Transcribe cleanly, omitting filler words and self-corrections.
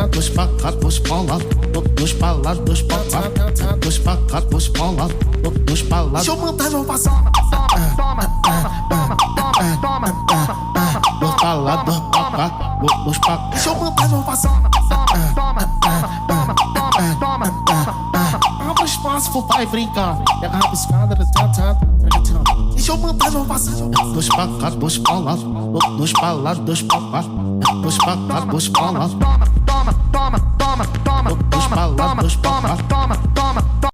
dois pra cá, dois pra lá, dois pra lá, dois pra cá, dois pra cá, dois pra lá, dois pra lá. Deixa eu mandar meu passar. Dois pra lá, dois pra cá, dois pra cá. Deixa eu mandar meu passar. Abre espaço pro pai brincar. Pega a rabiscada, deixa eu mandar meu passar. Dois pra cá, dois pra lá, dois pra lá, dois pra cá, dois pra cá, dois pra lá. Dois pra lá, dois pra cá.